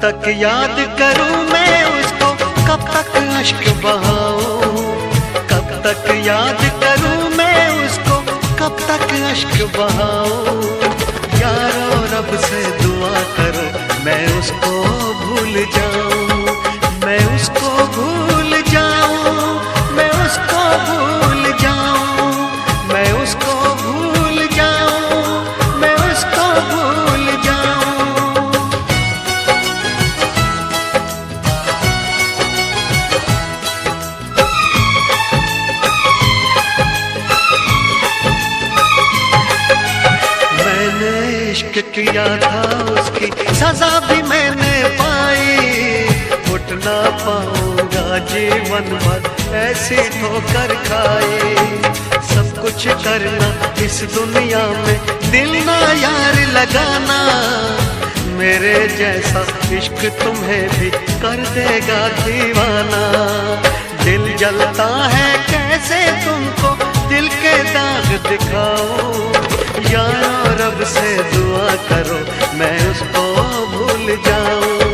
तक याद करूं मैं उसको, कब तक अश्क बहाऊं, कब तक याद करूं मैं उसको, कब तक अश्क बहाऊं। यारो रब से दुआ करो मैं उसको भूल जाऊं, मैं उसको भूल जाऊं, मैं उसको भूल जाऊं, मैं उसको भूल जाऊं, मैं उसको भूल जाऊं। मैंने इश्क किया था उसकी सजा भी मैंने पाई, उठ ना पाऊंगा जीवन भर ऐसी ठोकर खाई। सब कुछ करना इस दुनिया में, दिल ना यार लगाना, मेरे जैसा इश्क तुम्हें भी कर देगा दीवाना। दिल जलता है कैसे तुमको दिल के दाग दिखाऊं, यारो रब से दुआ करो मैं उसको भूल जाऊं,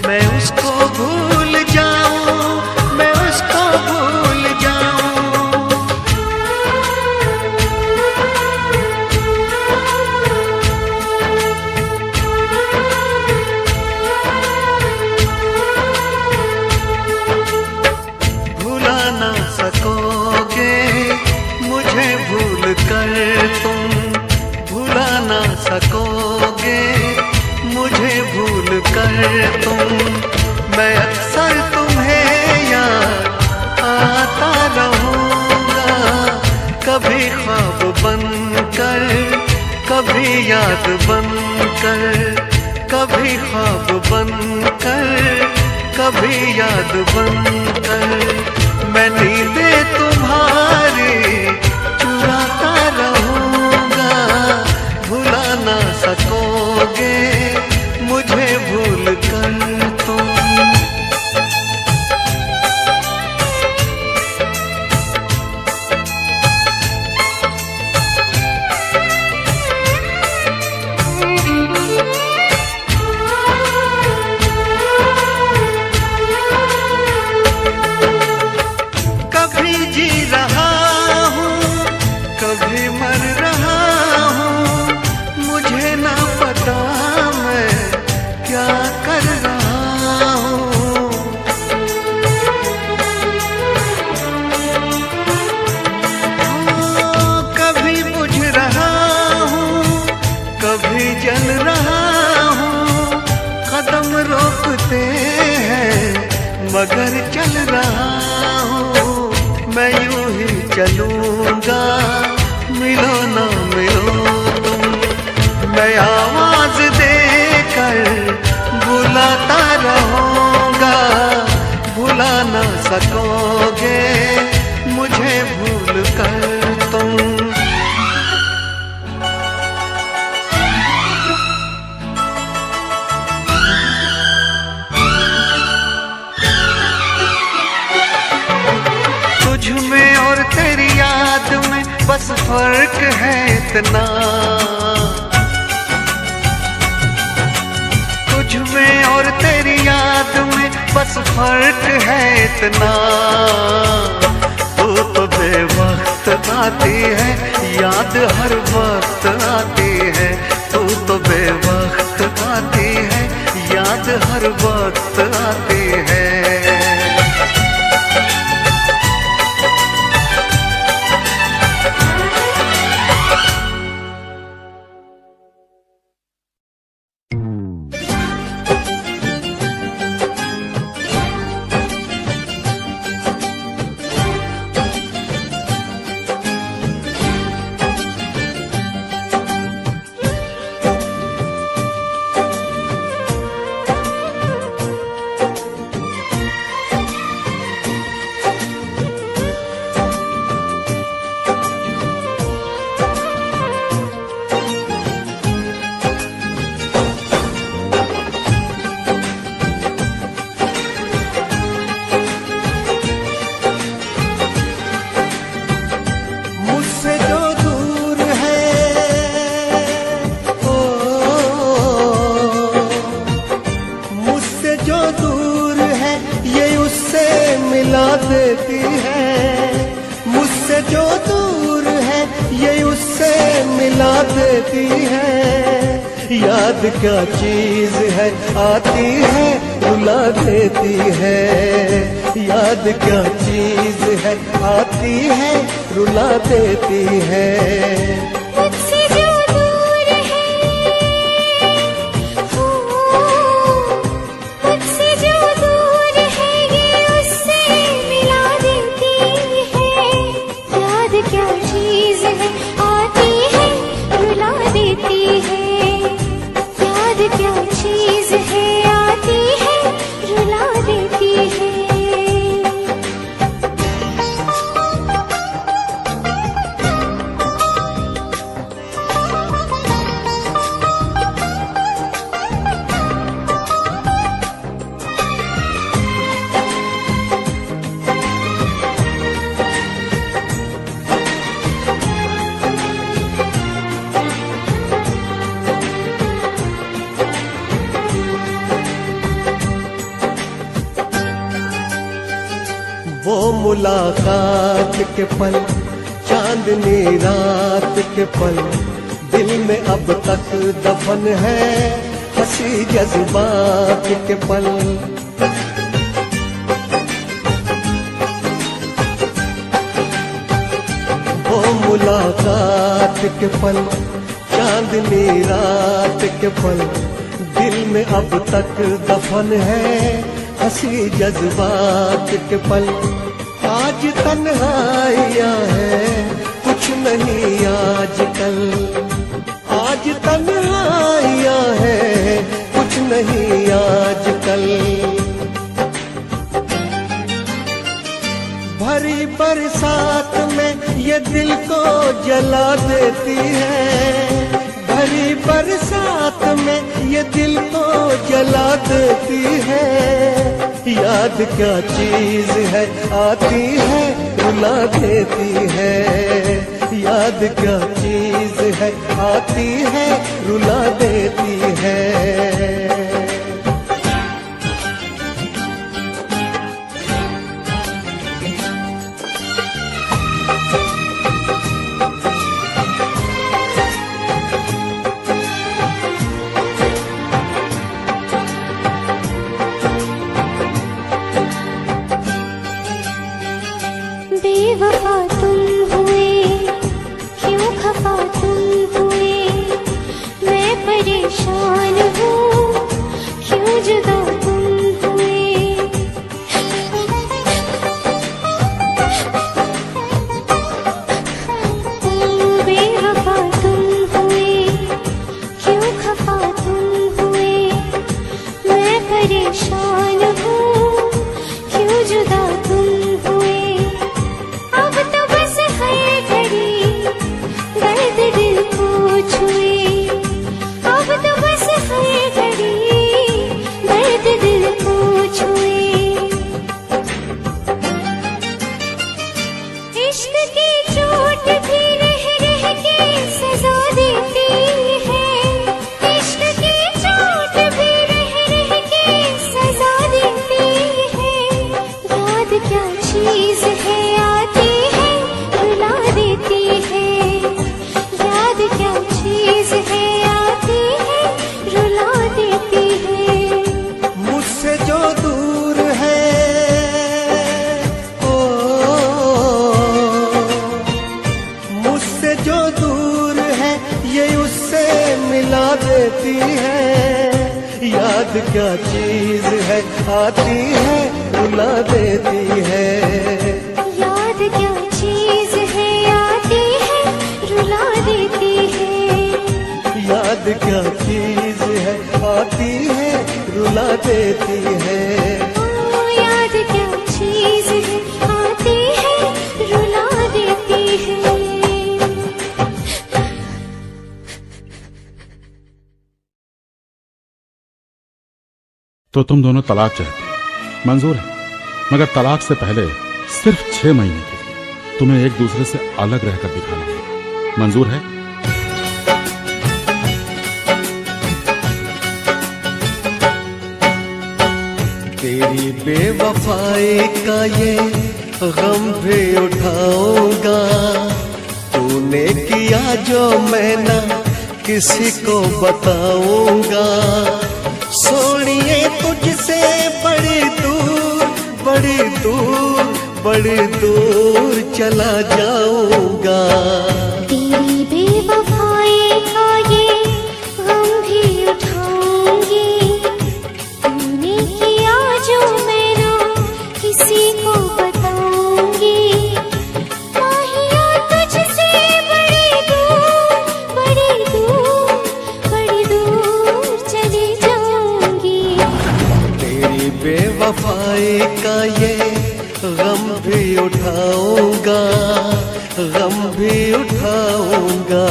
मैं उसको भूल जाऊं, मैं उसको भूल जाऊं। भुला ना सकोगे मुझे भूल कर तुम, भुला ना सकोगे मुझे भूल कर तुम। मैं अक्सर तुम्हें याद आता रहूंगा, कभी ख्वाब बनकर, कभी याद बनकर, कभी ख्वाब बनकर, कभी याद बनकर। मैं नींदें तुम्हारी चुराता रहूंगा, भुला ना सकोगे मुझे भूल कर तुम। कभी जी रहा हूँ कभी मर रहा हूँ, मुझे ना पता मैं क्या कर रहा हूँ। कभी बुझ रहा हूँ कभी जल रहा हूँ, कदम रोकते हैं मगर चल रहा हूँ। मैं यूं ही चलूंगा मिलो ना मिलो तुम, मैं आवाज देकर बुलाता रहूंगा, भुला ना सकोगे मुझे भूल कर तुम। तुझ में और तेरी याद में बस फर्क है इतना, तुझ में और तेरी याद में बस फर्क है इतना। तू तो बेवक्त आती है याद हर वक्त आती है, तू तो बेवक्त आती है याद हर वक्त आती है। मिला देती है। याद क्या चीज है, आती है रुला देती है। याद क्या चीज है, आती है रुला देती है। मुझसे जो दूर है, हो मुझसे जो दूर है, ये उससे मिला देती है। याद क्या चीज है, आती है रुला देती है। याद क्या चीज है, आती है रुला देती है। वो मुलाकात के पल, चांदनी रात के पल, दिल में अब तक दफन है हंसी जज्बात के पल। वो मुलाकात के पल, चांदनी रात के पल, दिल में अब तक दफन है हंसी जज्बात के पल। आज तन्हाइयाँ है कुछ नहीं आजकल। आज तन्हाइयाँ है कुछ नहीं आजकल। भरी बरसात में ये दिल को जला देती है। भरी बरसात में ये दिल को जला देती है। याद क्या चीज है, आती है रुला देती है। याद क्या चीज है, आती है रुला देती है। बेवफा तुम हुए, क्यों खफा तुम हुए, मैं परेशान हूँ, क्यों जुदा तुम हुए। बेवफा तुम हुए, क्यों खफा तुम हुए, मैं परेशान हूँ, क्यों जुदा तुम हुए। अब तो बस है घड़ी दर्द दिल को छुए। अब तो बस है घड़ी दर्द दिल को छुए। इश्क की चोट भी रह रह के सजा देती है। इश्क की चोट भी रह रह के सजा देती है। याद क्या चीज है, आती है रुला देती है। याद क्या चीज है, आती है रुला देती है। मुझसे जो दूर है, ओ मुझसे जो दूर है, ये उससे मिला देती है। याद क्या चीज है, आती है रुला देती है। याद क्या चीज है, आती है रुला देती है। याद क्या चीज है, आती है रुला देती है। ओ याद क्या चीज है, आती है रुला देती है। तो तुम दोनों तलाक चाहते हो, मंजूर है, मगर तलाक से पहले सिर्फ 6 महीने के लिए तुम्हें एक दूसरे से अलग रहकर दिखाना होगा। मंजूर है? तेरी बेवफाई का ये गम भी उठाऊंगा। तूने किया जो जो मैं ना किसी को बताऊंगा। सोनिए तुझसे बड़ी दूर बड़ी दूर बड़ी दूर चला जाऊंगा। तेरी बेवफाई का ये गम भी उठाऊंगी। तूने किया जो मैं ना किसी को बताऊंगी। माहिया तुझसे बड़ी दूर बड़ी दूर बड़ी दूर चली जाऊंगी। तेरी बेवफाई का ये गम भी उठाऊंगा, गम भी उठाऊंगा।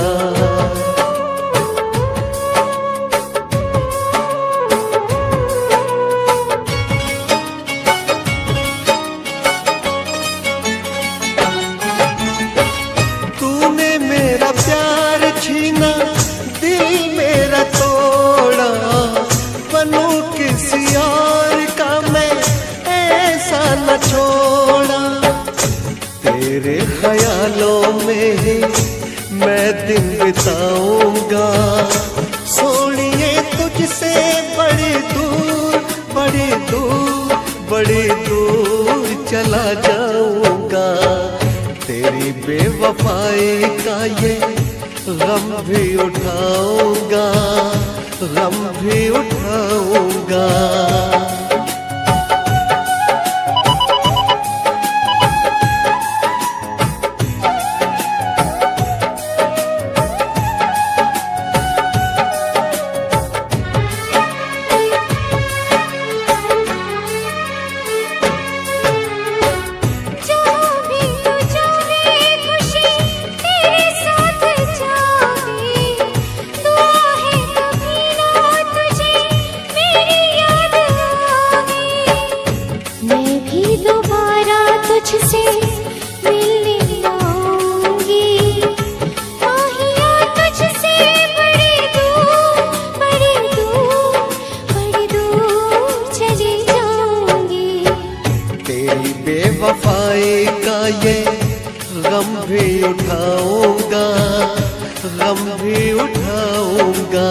तूने मेरा प्यार छीना, दिल मेरा तोड़ा। बनूं किसी और का मैं ऐसा न छोड़ा। तेरे ख्यालों में ही मैं दिन बिताऊंगा। सोनिए तुझसे बड़ी दूर बड़ी दूर बड़ी दूर चला जाऊंगा। तेरी बेवफाई का ये गम भी उठाऊंगा, गम भी उठाऊंगा। तुझसे मिलने आऊंगी। माहिया तुझसे बड़ी दूर बड़ी दूर बड़ी दूर चली जाऊंगी। तेरी बेवफाई का ये गम भी उठाऊंगा, गम भी उठाऊंगा।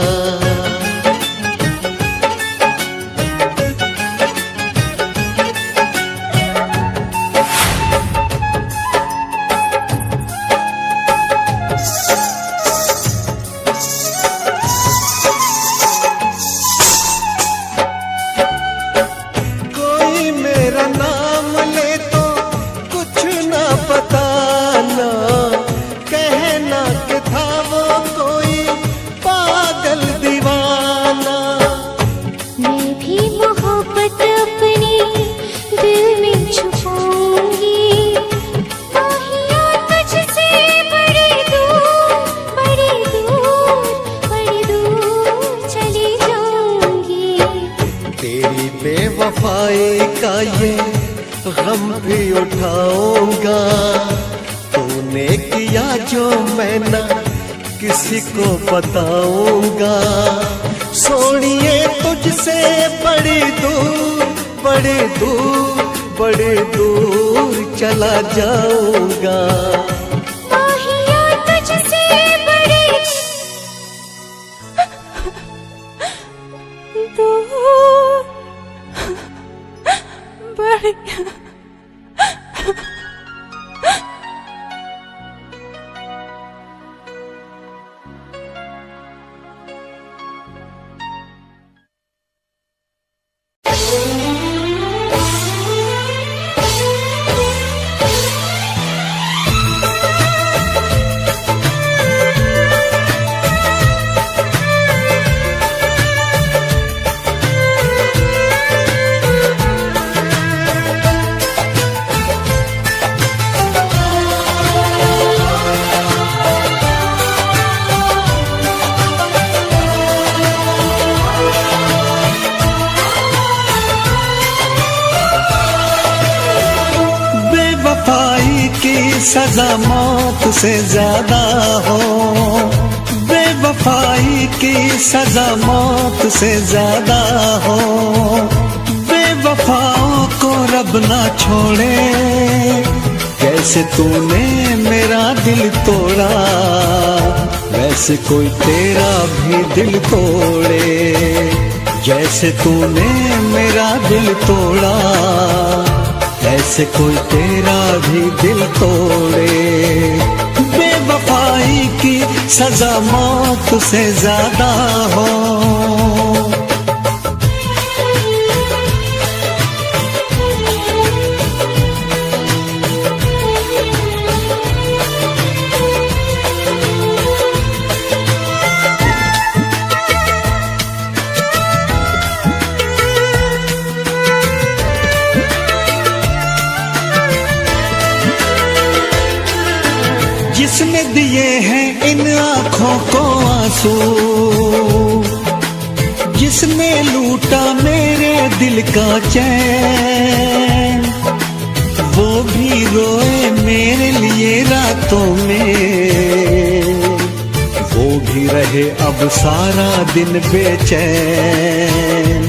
बेवफाई का ये गम भी उठाऊंगा। तूने किया जो मैं ना किसी को बताऊंगा। सोनिए तुझसे बड़ी दूर बड़ी दूर बड़ी दूर चला जाऊंगा। माहिया तुझसे बड़ी दूर बड़ी सजा मौत से ज्यादा हो। बेवफाई की सजा मौत से ज्यादा हो। बेवफाओं को रब ना छोड़े। कैसे तूने मेरा दिल तोड़ा, वैसे कोई तेरा भी दिल तोड़े, जैसे तूने मेरा दिल तोड़ा, ऐसे कोई तेरा भी दिल तोड़े। बेवफाई की सजा मौत से ज्यादा हो, जिसने दिए हैं इन आँखों को आंसू, जिसने लूटा मेरे दिल का चैन, वो भी रोए मेरे लिए रातों में, वो भी रहे अब सारा दिन बेचैन।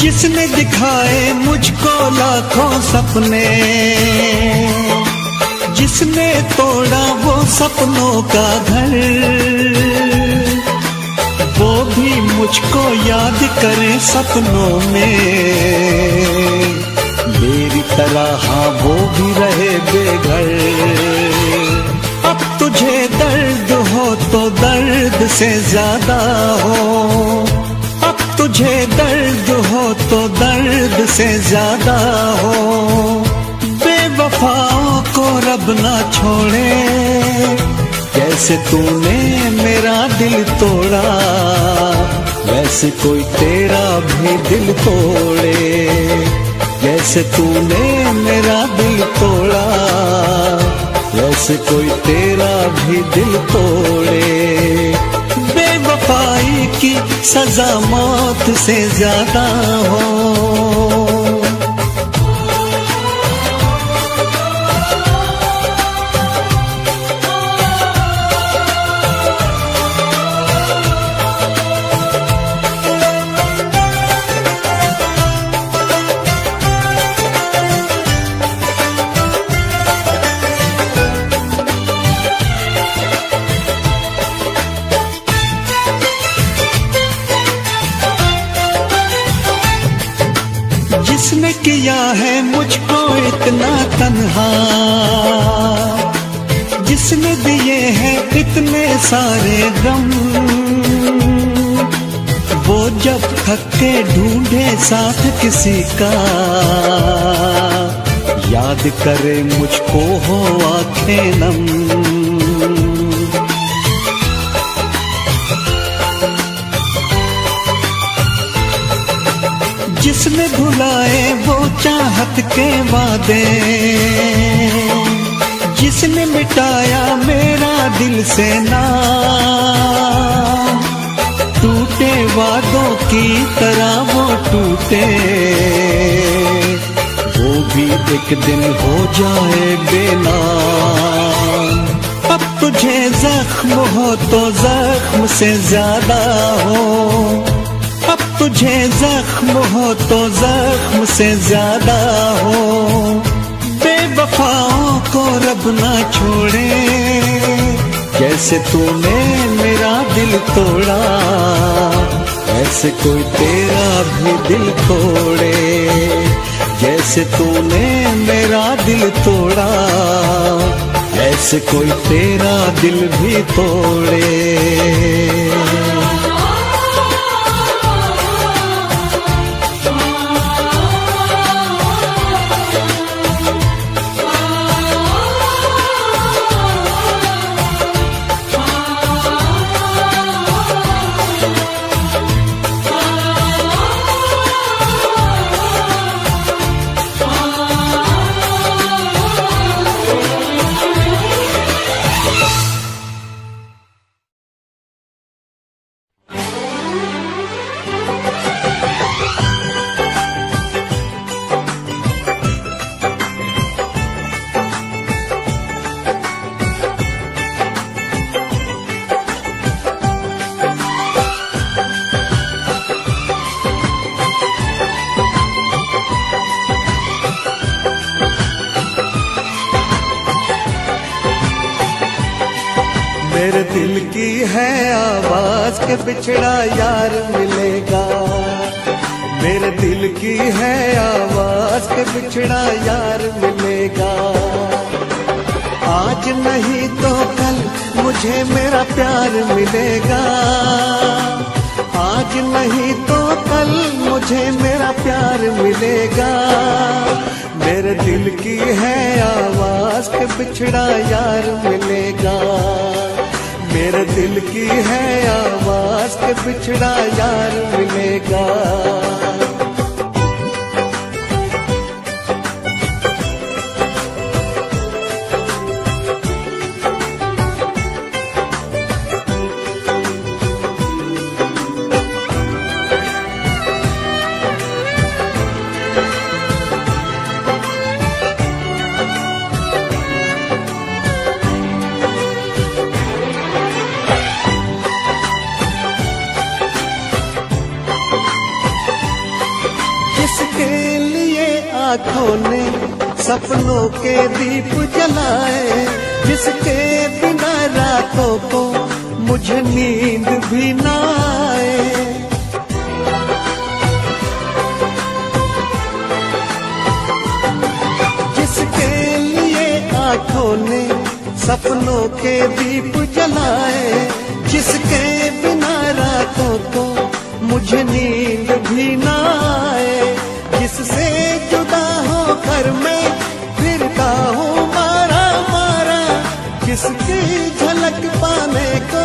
जिसने दिखाए मुझको लाखों सपने, जिसने तोड़ा वो सपनों का घर, वो भी मुझको याद करे सपनों में, मेरी तरह हाँ वो भी रहे बेघर। अब तुझे दर्द हो तो दर्द से ज्यादा हो, तुझे दर्द हो तो दर्द से ज्यादा हो। बेवफाओं को रब ना छोड़े, जैसे तूने मेरा दिल तोड़ा, वैसे कोई तेरा भी दिल तोड़े। जैसे तूने मेरा दिल तोड़ा, वैसे कोई तेरा भी दिल तोड़े। बेवफाई की सजा मौत से ज्यादा हो। जिसने किया है मुझको इतना तन्हा, जिसने दिए हैं इतने सारे गम, वो जब थक के ढूंढे साथ किसी का, याद करे मुझको हो आंखें नम। जिसने भुलाए वो चाहत के वादे, जिसने मिटाया मेरा दिल से नाम, टूटे वादों की तरह वो टूटे, वो भी एक दिन हो जाए बेनाम। अब तुझे जख्म हो तो जख्म से ज्यादा हो, अब तुझे जख्म हो तो जख्म से ज्यादा हो। बेवफाओं को रब ना छोड़े, जैसे तूने मेरा दिल तोड़ा, ऐसे कोई तेरा भी दिल तोड़े। जैसे तूने मेरा दिल तोड़ा, ऐसे कोई तेरा दिल भी तोड़े। मेरे दिल की है आवाज के बिछड़ा यार मिलेगा। मेरे दिल की है आवाज के बिछड़ा यार मिलेगा। आज नहीं तो कल मुझे मेरा प्यार मिलेगा। आज नहीं तो कल मुझे मेरा प्यार मिलेगा। मेरे दिल की है आवाज के बिछड़ा यार मिलेगा। मेरे दिल की है आवाज के बिछड़ा यार मिलेगा। जिसके लिए आँखों ने सपनों के दीप जलाए, जिसके बिना रातों को मुझे नींद भी ना आए। जिसके लिए आँखों ने सपनों के दीप जलाए, जिसके बिना रातों को मुझे नींद भी ना आए। जिससे जुदा होकर मैं फिरता हूँ मारा मारा, जिसकी झलक पाने को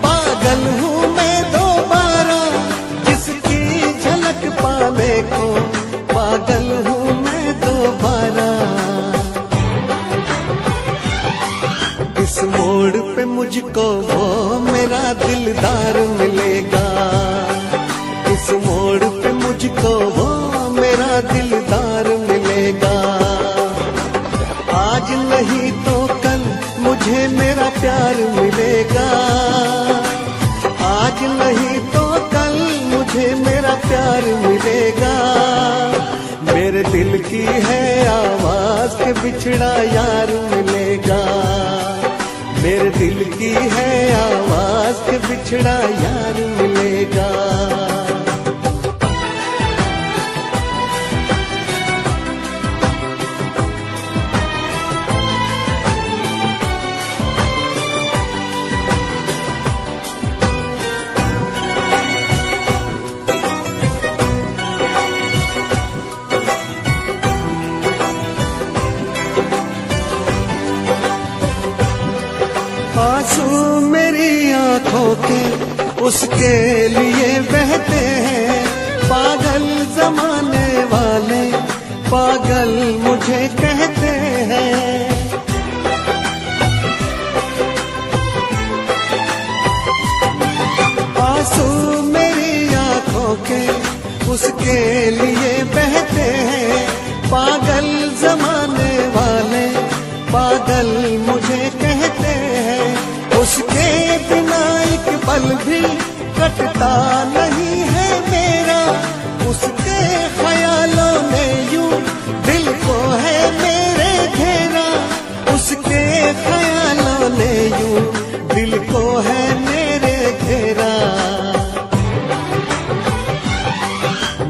पागल हूँ मैं दोबारा। जिसकी झलक पाने को पागल हूँ मैं दोबारा। इस मोड़ पे मुझको वो मेरा दिलदार मिलेगा। इस मोड़ पे मुझको वो मेरा दिलदार मिलेगा। आज नहीं तो कल मुझे मेरा प्यार मिलेगा। आज नहीं तो कल मुझे मेरा प्यार मिलेगा। मेरे दिल की है आवाज के बिछड़ा यार मिलेगा। मेरे दिल की है आवाज के बिछड़ा यार मिलेगा। आंसू मेरी आंखों के उसके लिए बहते हैं। पागल जमाने वाले पागल मुझे कहते हैं। आंसू मेरी आंखों के उसके लिए बहते हैं। पागल जमाने वाले पागल मुझे कहते हैं। उसके बिना एक पल भी कटता नहीं है मेरा। उसके ख्यालों ने यूं दिल को है मेरे घेरा। उसके ख्यालों ने यूं दिल को है मेरे घेरा।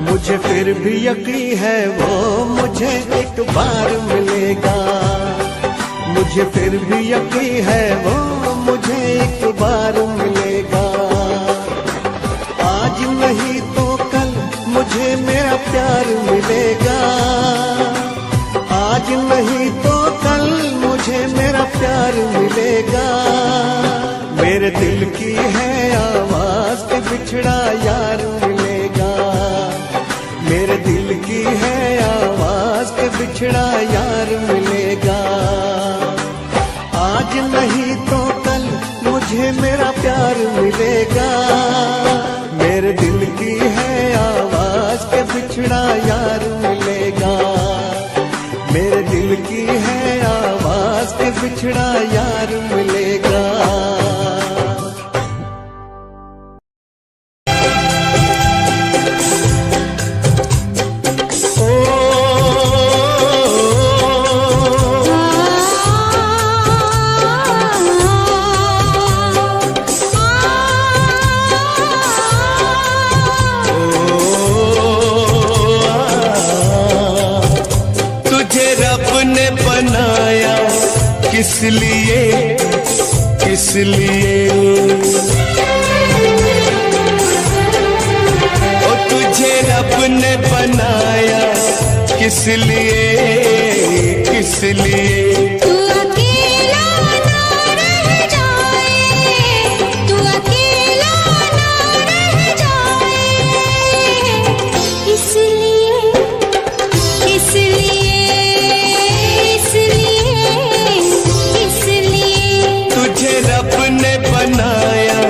मुझे फिर भी यकीन है वो मुझे एक बार मिलेगा। मुझे फिर भी यकीन है वो मुझे एक बार मिलेगा। आज नहीं तो कल मुझे मेरा प्यार मिलेगा। आज नहीं तो कल मुझे मेरा प्यार मिलेगा। मेरे दिल की है आवाज के बिछड़ा यार मिलेगा। मेरे दिल की है आवाज के बिछड़ा यार मिलेगा। आज नहीं तो कल मुझे मेरा प्यार मिलेगा। मेरे दिल की है आवाज के बिछड़ा यार मिलेगा। मेरे दिल की है आवाज के बिछड़ा यार मिलेगा। किस लिए, किस लिए ओ तुझे रब ने बनाया, किस लिए, किस लिए तू अकेला ना रह जाए, तू अकेला ना रह जाए, इसलिए, इसलिए, इसलिए, इसलिए तुझे रब ने बनाया,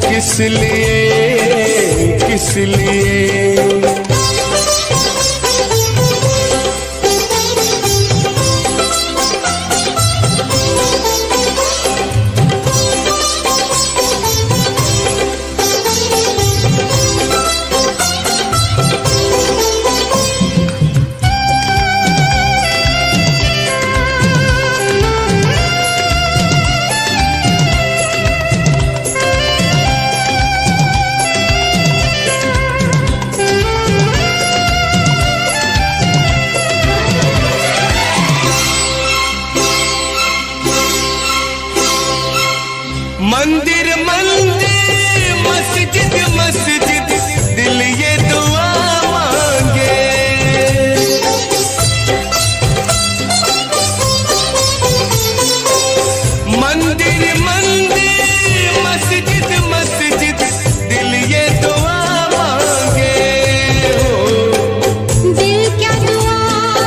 किस लिए, किस लिए मंदिर मंदिर मस्जिद मस्जिद दिल ये दुआ मांगे, मंदिर मंदिर मस्जिद मस्जिद दिल ये दुआ मांगे, दिल क्या दुआ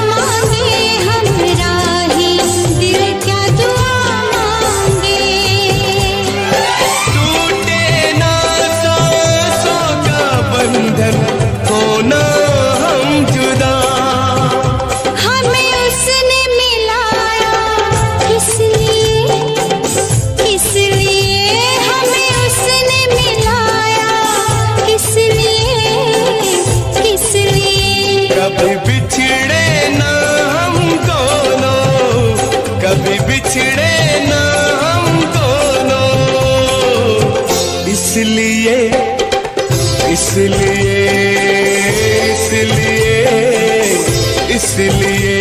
मांगे हमरा ही, दिल क्या दुआ मांगे, होना हम जुदा, हमें उसने मिलाया, इसलिए, इसलिए हमें उसने मिलाया, इसलिए, इसलिए कभी बिछड़े ना हम दोनों, कभी बिछड़े ना हम दोनों, इसलिए, इसलिए, इसलिए, इसलिए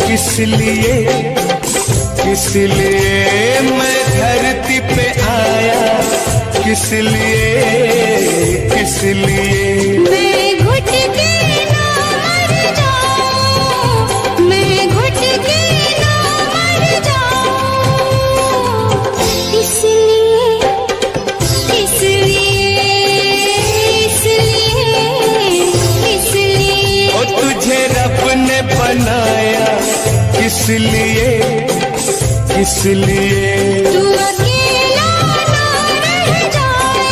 किस लिए, किस लिए मैं धरती पे आया, किस लिए, किस लिए मैं घुट के ना मर जाऊं, मैं घुट के ना मर जाऊं, इसलिए, इसलिए, इसलिए, इसलिए ओ तुझे रब ने बनाया, किस लिए, किस लिए तू अकेला ना रह जाए,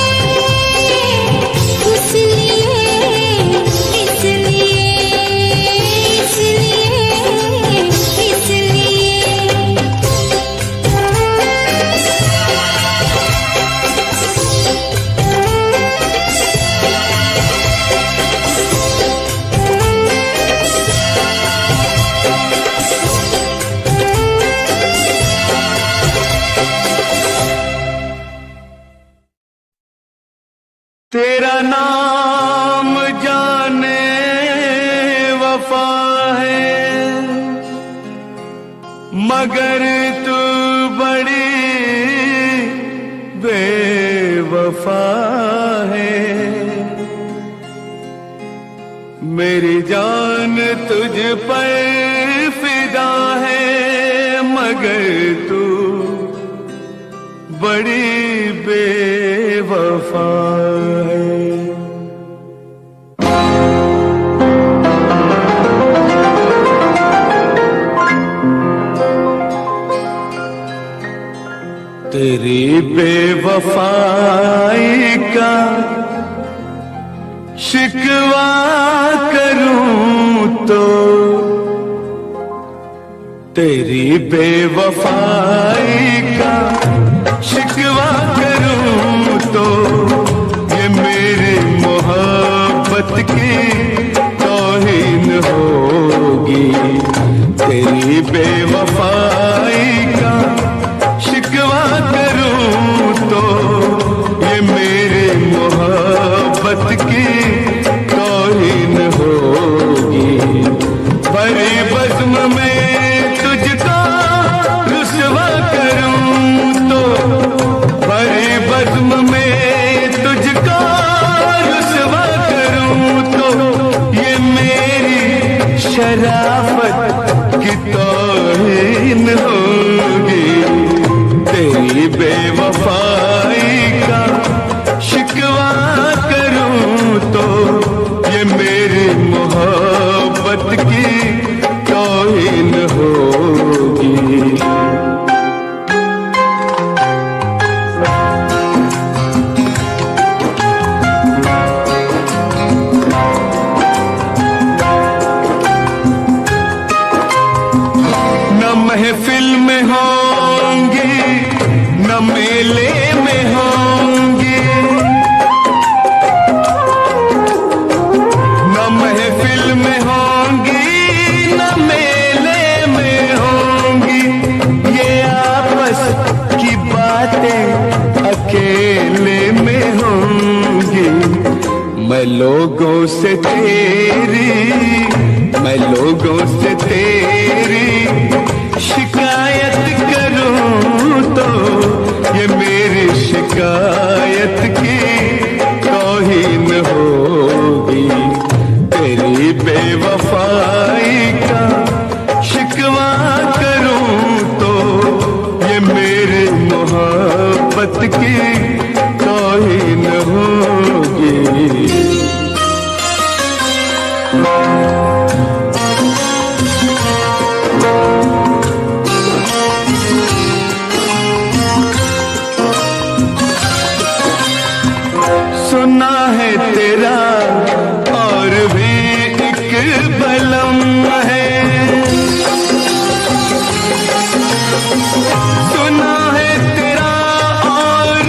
इसलिए, इसलिए, इसलिए, इसलिए तेरा नाम जाने वफा है, मगर तू बड़ी बेवफा है। मेरी जान तुझ पर फिदा है, मगर तू बड़ी बेवफा है। तेरी बेवफाई का शिकवा करूं तो, तेरी बेवफाई का शिकवा करूं तो, ये मेरी मोहब्बत की तौहीन होगी। तेरी बेवफाई का शिकवा करूं तो, ये मेरी मोहब्बत की तौहीन होगी। भरी बज़्म में तुझको रुसवा करूं तो, भरी बज़्म में तुझको रुसवा करूं तो, ये मेरी शराफत की तौहीन होगी। तेरी बेवफाई का शिकवा करूं तो, ये मेरी मोहब्बत की तौहीन होगी। न महफिल में होंगी, न मेले में होंगी, न महफिल में होंगी, न मेले में होंगी। ये आपस की बातें अकेले में होंगी। मैं लोगों से तेरी, मैं लोगों से तेरी शिकायत करूं तो, ये मेरी शिकायत की तौहीन होगी। तेरी बेवफाई का शिकवा करूं तो, ये मेरी मोहब्बत की तौहीन होगी। सुना है तेरा और भी एक बलम है, सुना है तेरा और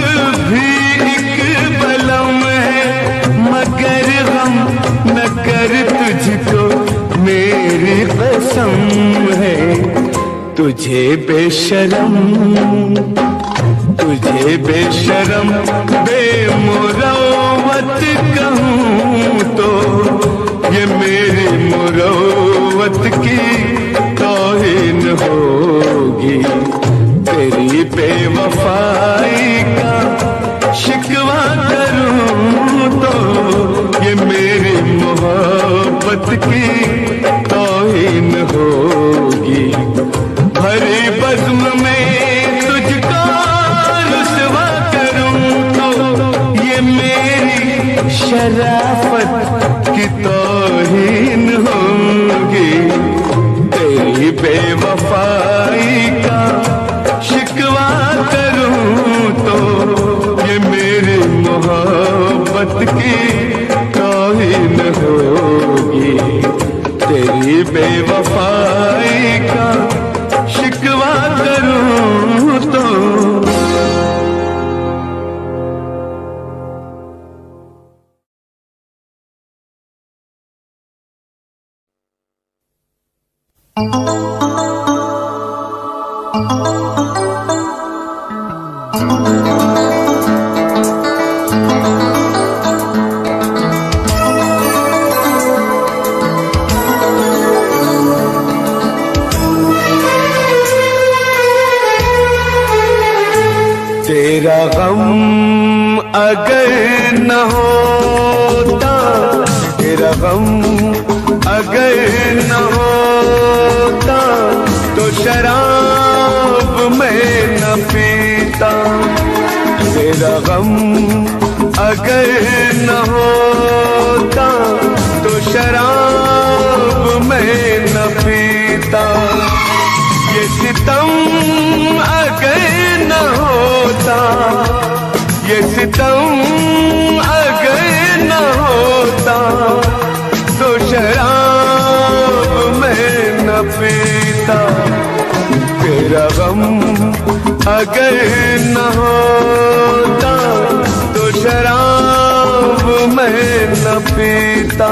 भी एक बलम है, मगर गम न कर तुझको मेरी कसम है। तुझे बेशरम, तुझे बेशरम बेमुरव्वत कहूं तो, ये मेरी मुरव्वत की तौहीन होगी। तेरी बेवफाई का शिकवा करूं तो, ये मेरी मोहब्बत की तौहीन होगी। भरी बज़्म में तुझको रुसवा करूं तो, ये मेरी शराफत की तौहीन होगी। तेरी बेवफाई का शिकवा करूं तो, ये मेरी मोहब्बत की तौहीन होगी। तेरी बेवफाई का शिकवा करूं तो। तेरा गम अगर न होता, तेरा गम अगर न होता, तो शराब मैं न पीता। तेरा गम अगर न होता, तो शराब मैं न पीता। ये सितम अगर न होता, ये सितम अगर न होता, तो शराब मैं न पीता। तेरा गम अगर न होता, तो शराब मैं न पीता।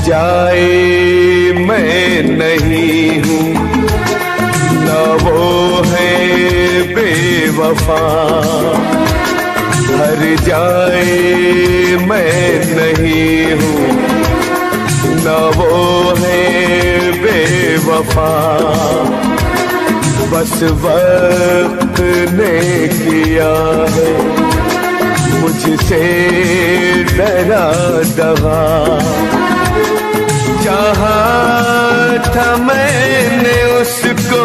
जाए मैं नहीं हूँ, न वो है बेवफा। हर जाए मैं नहीं हूँ, न वो है बेवफा। बस वक्त ने किया है मुझसे डरा दगा। चाहा था मैंने उसको,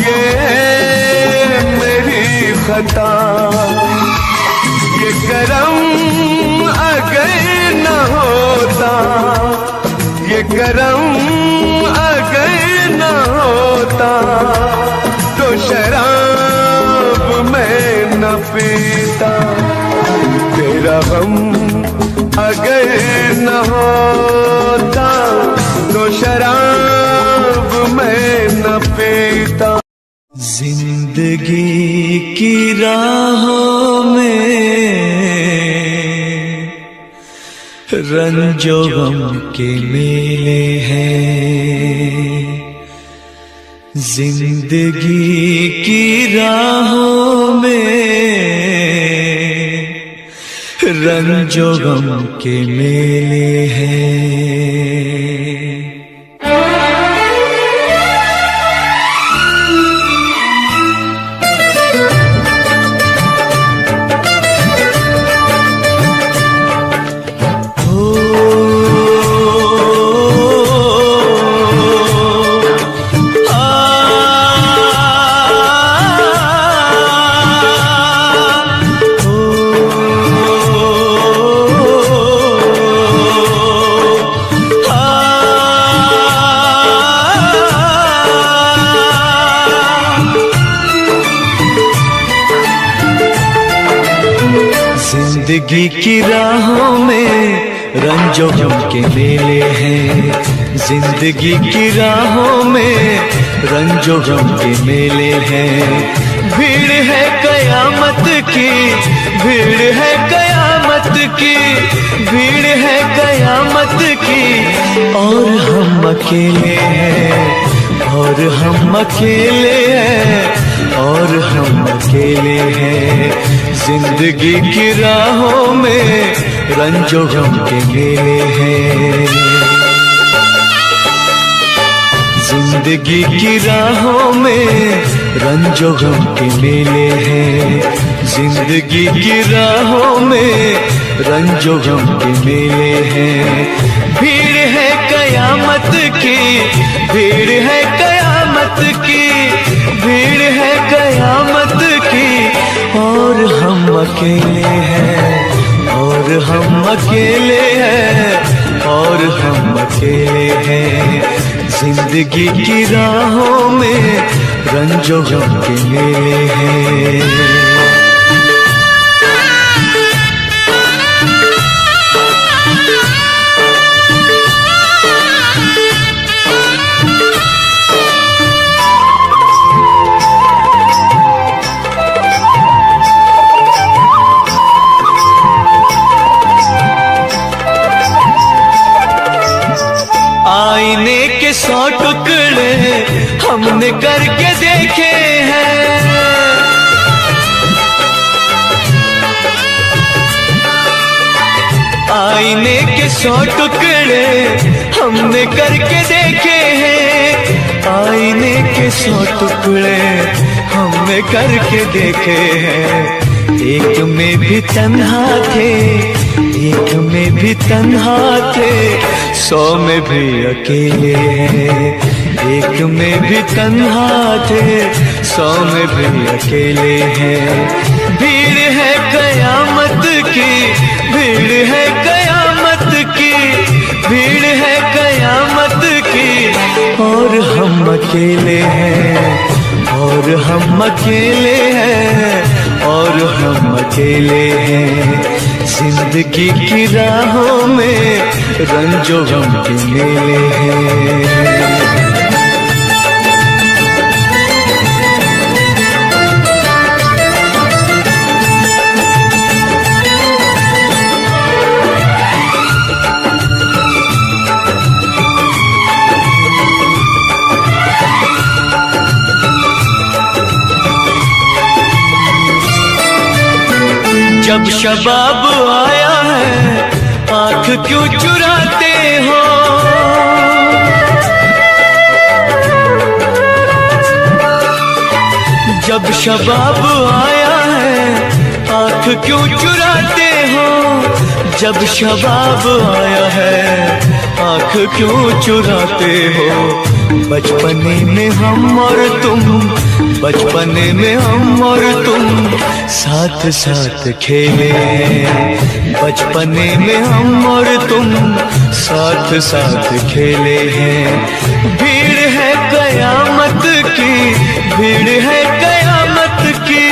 ये मेरी खता। ये करम अगर न होता, ये करम अगर न होता, तो शराब मैं न पीता। तेरा गम अगर न होता, तो शराब मैं न पीता। जिंदगी की राहों में रंजो गम के मेले हैं। जिंदगी की राहों में रंजो गम के मेले हैं। जिंदगी की राहों में रंजो गम के मेले हैं। जिंदगी की राहों में रंजो गम के मेले हैं। भीड़ है कयामत की, भीड़ है कयामत की, भीड़ है कयामत की। और हम अकेले हैं, और हम अकेले हैं, और हम अकेले हैं। जिंदगी की राहों में रंजो गम के मेले हैं। जिंदगी की राहों में रंजो गम के मेले हैं। जिंदगी की राहों में रंजो गम के मेले हैं। भीड़ है कयामत की, भीड़ है कयामत की, भीड़ है कयामत की। और हम अकेले हैं, और हम अकेले हैं, और हम अकेले हैं। जिंदगी की राहों में रंजो गम के मेले हैं। टुकड़े हमने करके देखे हैं। आईने के 100 टुकड़े हमने करके देखे हैं। आईने के 100 टुकड़े हमने करके देखे हैं। एक में भी तन्हा थे, एक में भी तन्हा थे, 100 में भी अकेले हैं। एक में भी तन्हा थे, 100 में भी अकेले हैं। भीड़ है कयामत की, भीड़ है कयामत की, भीड़ है कयामत की, और हम अकेले हैं, और हम अकेले हैं, और हम अकेले हैं। जिंदगी की राहों में रंजो गम के मेले हैं। जब शबाब आया है आंख क्यों चुराते हो। जब शबाब आया है आंख क्यों चुराते हो। जब शबाब आया है आंख क्यों चुराते हो। बचपने में हम और तुम, बचपने में हम और तुम साथ साथ खेले। बचपने में हम और तुम साथ साथ खेले हैं। भीड़ है कयामत की, भीड़ है कयामत की,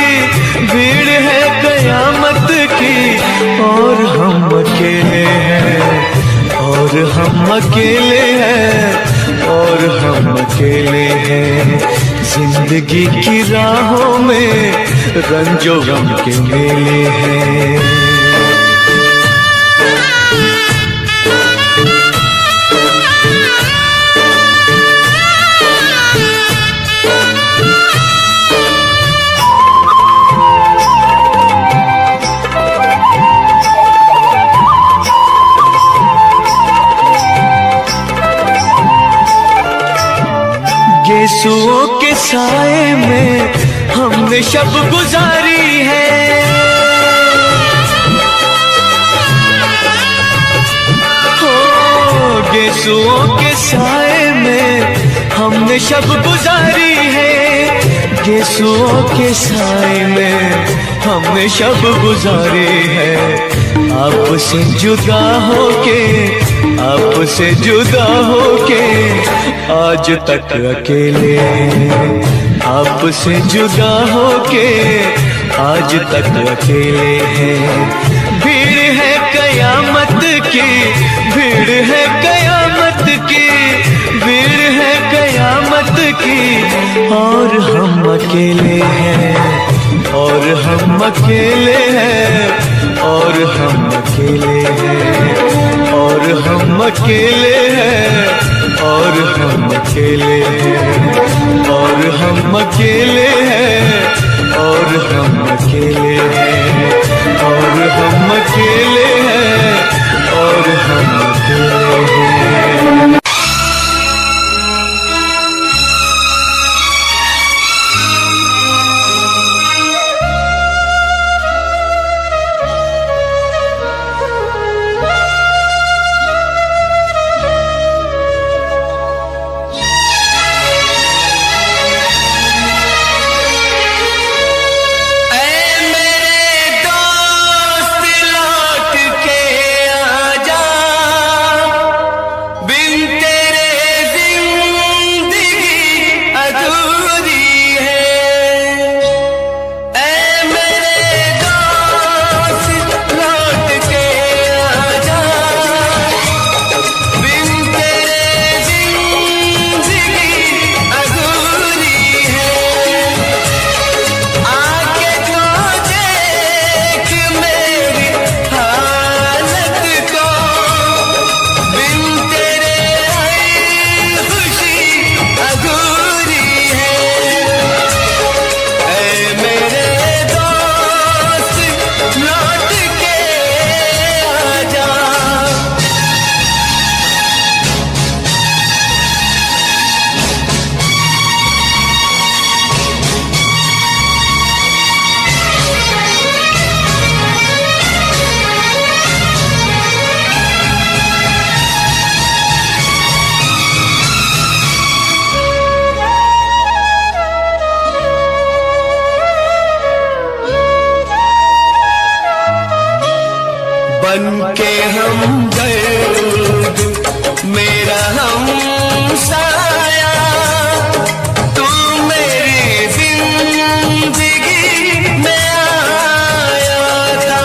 भीड़ है कयामत की, और हम अकेले हैं, और हम अकेले हैं, और हम अकेले हैं। जिंदगी की राहों में रंजो गम के मेले हैं। गेसुओं के साए में हमने शब गुजारी है। हो गेसुओं के साए में हमने शब गुजारी है। गेसुओं के साए में हमने शब गुजारी है। आपसे जुदा होके, आपसे जुदा होके आज तक अकेले हैं। आपसे जुदा होके आज तक अकेले हैं। भीड़ है कयामत की, भीड़ है कयामत की, भीड़ है कयामत की, और हम अकेले हैं, और हम अकेले हैं, और हम अकेले हैं, और हम अकेले हैं, और हम अकेले हैं, और हम अकेले हैं, और हम अकेले हैं, और हम अकेले हैं, और हम अकेले हैं। बन के हम दर्द मेरा हम साया, तू मेरी जिंदगी में आया था।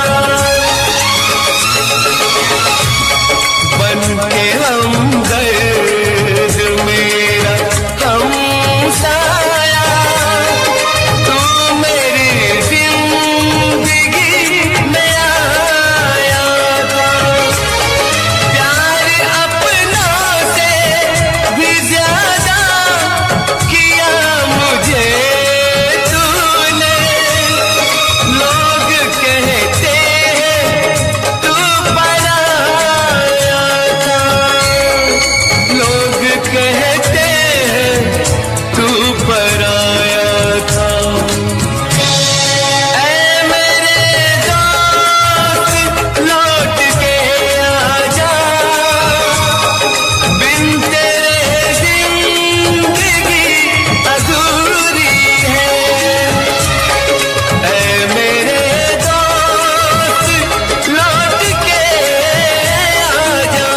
बन के हम दर्द मेरा हम साया, तू मेरी जिंदगी में आया था। प्यार अपनों से भी ज्यादा किया मुझे तूने। लोग कहते हैं तू पराया था, लोग कहते हैं तू पराया था। ऐ मेरे दोस्त लौट के आजा, बिन तेरे जिंदगी अधूरी है। ऐ मेरे दोस्त लौट के आजा।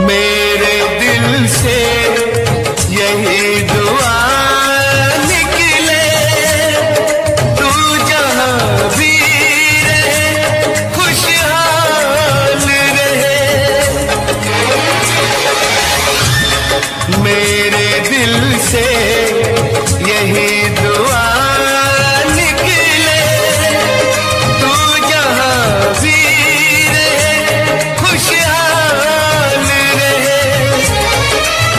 मेरे दिल से यही दुआ निकले, तू जहाँ भी रहे खुशहाल रहे। मेरे दिल से यही दुआ निकले, तू जहाँ भी रहे खुशहाल रहे।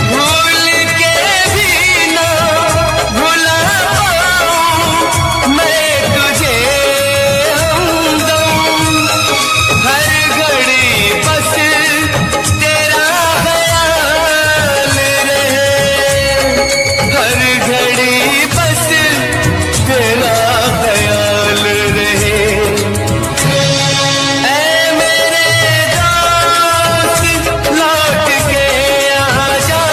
भूल के भी ना भुला पाऊं मैं तुझे हमदम, हर घड़ी बस तेरा ख्याल रहे, हर घड़ी बस तेरा ख्याल रहे। ऐ मेरे दोस्त लौट के आजा,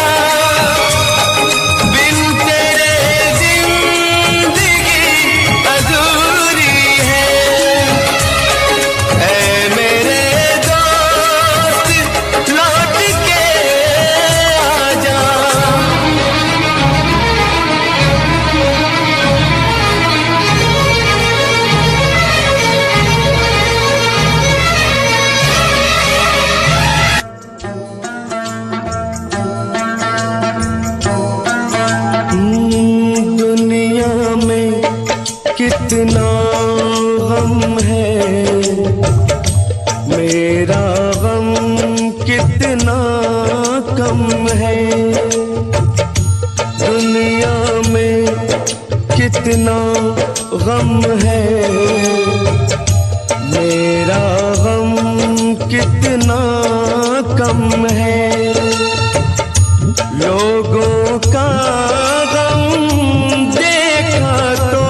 बिन तेरे जिंदगी अधूरी है। ऐ मेरे दोस्त लौट के आजा। दुनिया में कितना गम है, मेरा गम कितना कम है। दुनिया में कितना गम है, मेरा गम कितना कम है। लोगों का गम देखा तो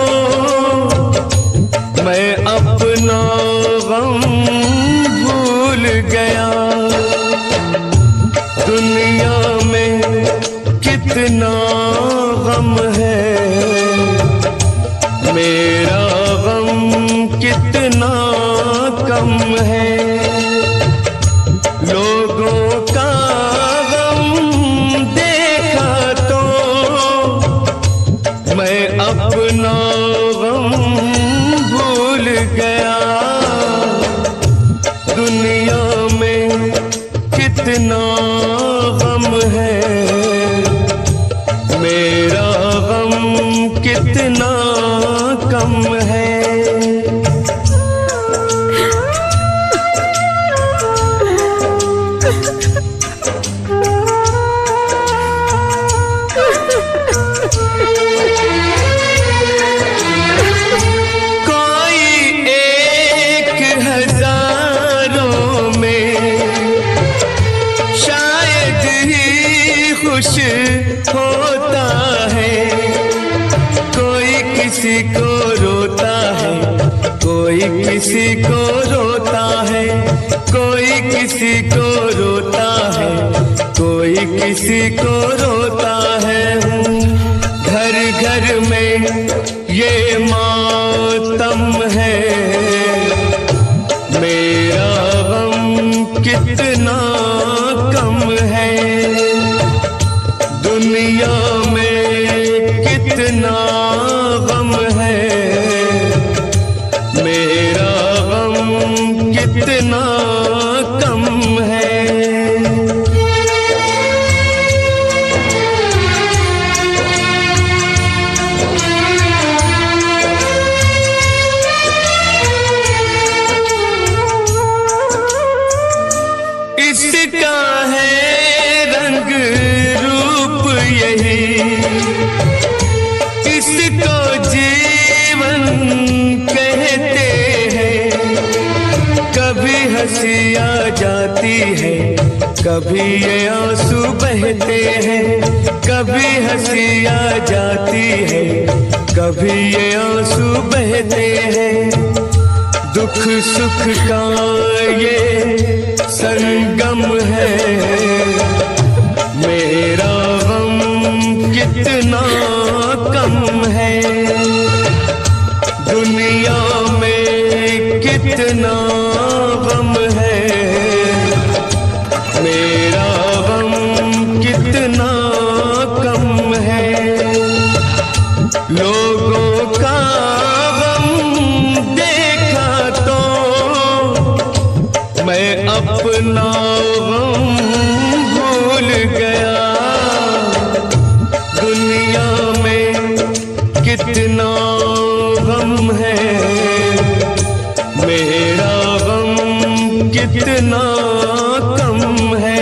मैं अपना गम भूल गया। दुनिया में कितना गम है, मेरा गम कितना कम है। लोगों का गम देखा तो मैं अपना गम भूल गया। दुनिया में कितना गम है, मेरा गम कितना कम है। कोई एक हजारों में शायद ही खुश होता है। किसी को रोता है, कोई किसी को रोता है, कोई किसी को रोता है, कोई किसी को रोता है। घर घर में ये मातम है, मेरा गम कितना कम है। दुनिया में कितना गम है, मेरा गम कितना कम है। इसका है रंग रूप यही, इसको जीवन कहते हैं। कभी हंसी आ जाती है, कभी ये आंसू बहते हैं। कभी हंसी आ जाती है, कभी ये आंसू बहते हैं। दुख सुख का ये संगम है, मेरा गम कितना कम है। दुनिया में कितना गम है, मेरा गम कितना कम है। लोगों का गम देखा तो मैं अपना गम भूल गया। दुनिया में कितना गम है, मेरा गम कितना कम है।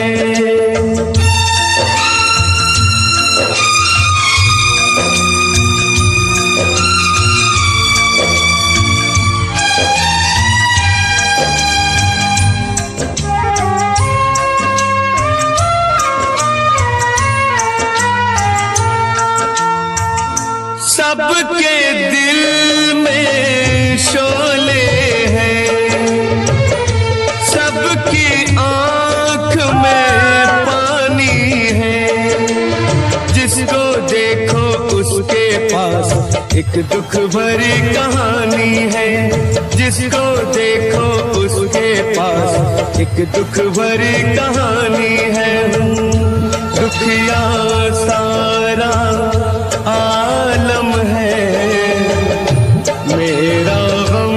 सबके दिल में शोले हैं, सबकी आंख में पानी है। जिसको देखो उसके पास एक दुख भरी कहानी है। जिसको देखो उसके पास एक दुख भरी कहानी है। दुखिया सारा आलम है, मेरा गम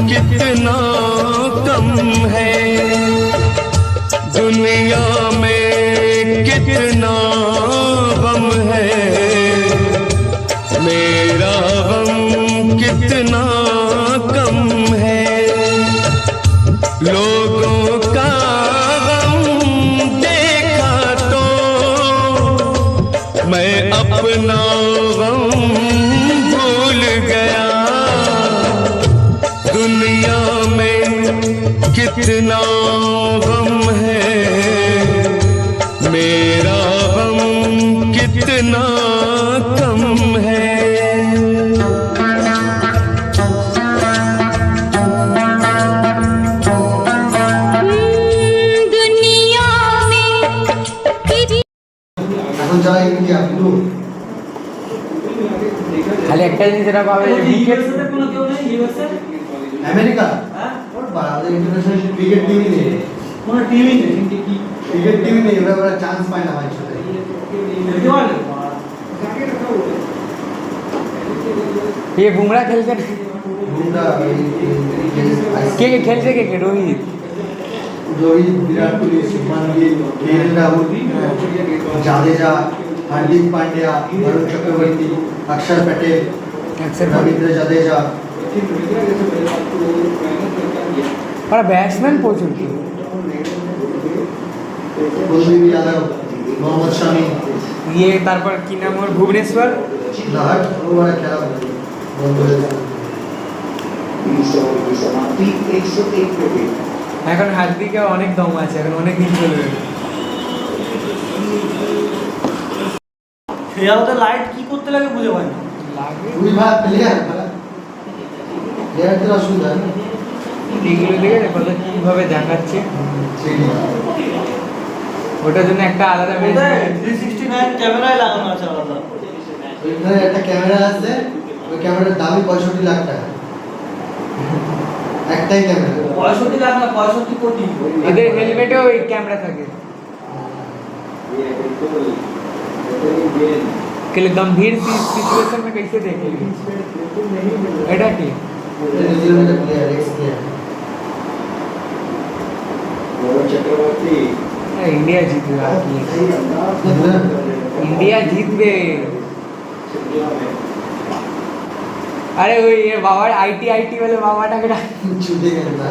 कितना कम है। दुनिया में कितना गम है, मेरा गम कितना कम है। लोगों का गम देखा तो मैं अपना गम भूल गया। दुनिया में कितना गम है, मेरा गम कितना कम है। दुनिया में এখন যারা এমনি আপনি খালি একটা জিনিস যেটা পাবে আমেরিকা ওর বাংলাদেশ ইন্টারন্যাশনাল ক্রিকেট টিমই নেই, কোনো টিভি নেই কি ক্রিকেট টিমই নেই, ওরা চান্স পায় না ভাই সাথে। দেখতে পারলে ये बुमराह खेलते বুমরা के खेलते के रोहित রোহিত, বিরাট কোহলি, শুভমান গিল, কেএল রাহুল, জাদেজা, হার্দিক পান্ডিয়া, বরুণ চক্রবর্তী, অক্ষর প্যাটেল, রবীন্দ্র জাদেজা। और बैट्समैन প্রচুর কুলদীপ যাদব, মোহাম্মদ শামি, ये তারপর কি নাম ওর ভুবনেশ্বর নাহাট ওরা খেলা বন্ধ হয়ে গেছে। এখন হার্দিকে অনেক দম আছে, এখন অনেক দিন চলবে। সেয়াও তো লাইট কি করতে লাগে বুঝে পাই না। লাগে খুবই ভালো প্লেয়ার প্লেয়ারদের অসুবিধা নেই এগুলো দেখে কত কিভাবে দেখাচ্ছে ওটার জন্য একটা আলাদা ওটায় 369 ক্যামেরায় লাগানো আছে আলাদা ওইখানে একটা ক্যামেরা আছে ওই ক্যামেরার দামই 65 লাখ টাকা একটাই ক্যামেরা 65 লাখ না 65 কোটি এদের হেলমেটেও ওই ক্যামেরা থাকে के लिए गंभीर सिचुएशन में कैसे देखेंगे एटा की New Zealand player ex player India जीत गया इंडिया जीत गए अरे वो ये बाबा आईटी वाले बाबाটাকে ছুটে গেল না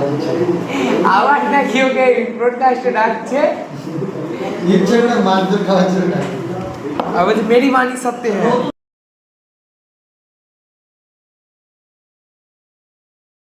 আওয়াজটা কি ওকে ব্রডকাস্টে ডাকছে ইচ্ছে করে মারধর খাওয়ার জন্য अब मेरी वाणी सत्य है